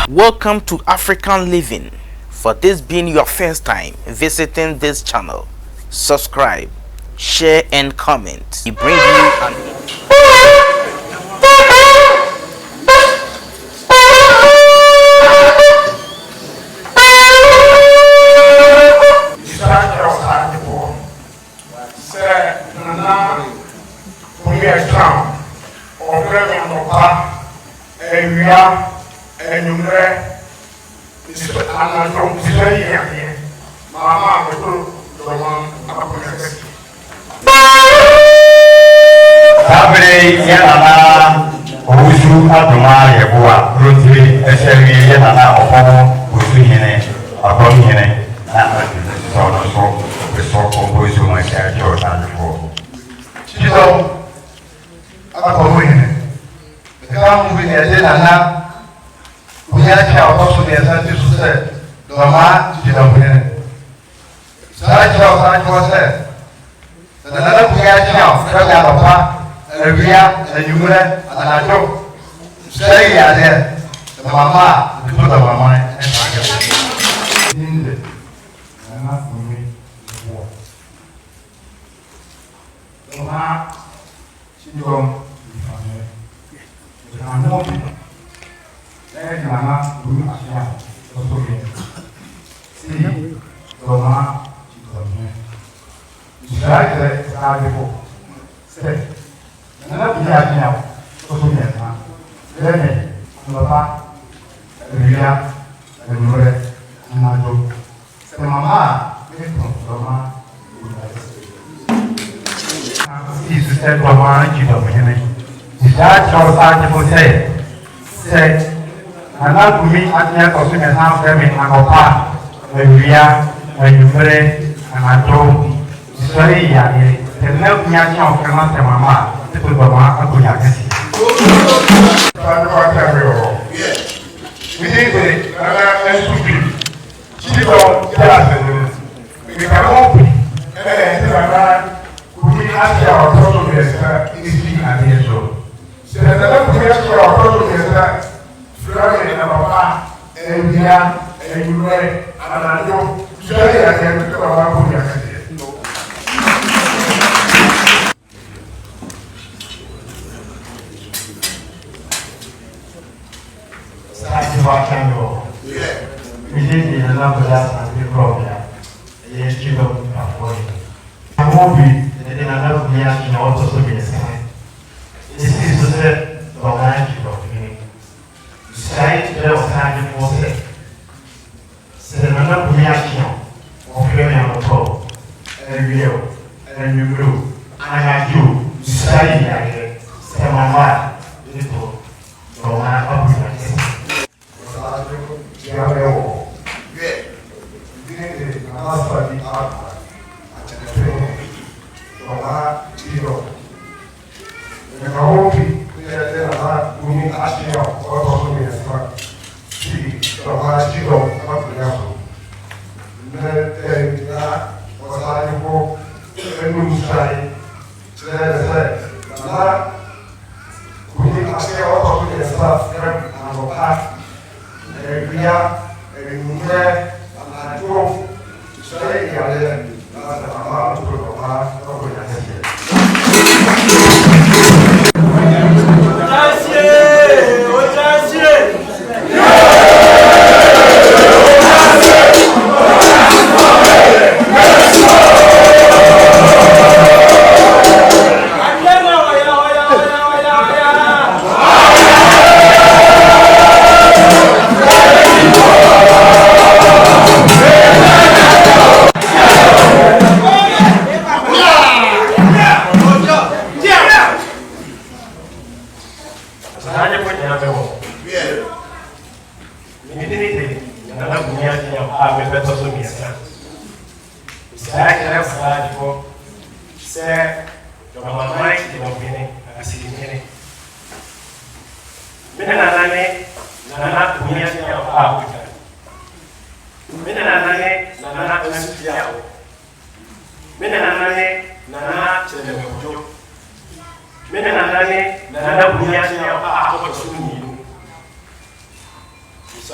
Welcome to African Living. For this being your first time visiting this channel, subscribe, share and comment. We bring you an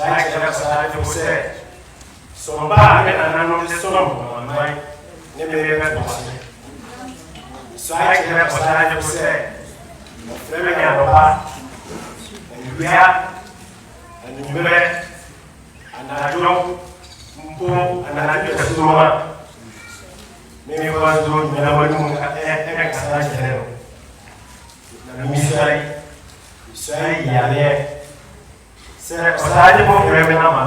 I can have a say. So bad, and I know the song on my name. So I can have a say. Let me have a bath. And we are, and you met, and I don't, and I just do one. Maybe was doing the one exercise. Say, yeah, say, I don't remember my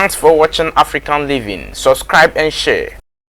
Thanks for watching African Living. Subscribe and share.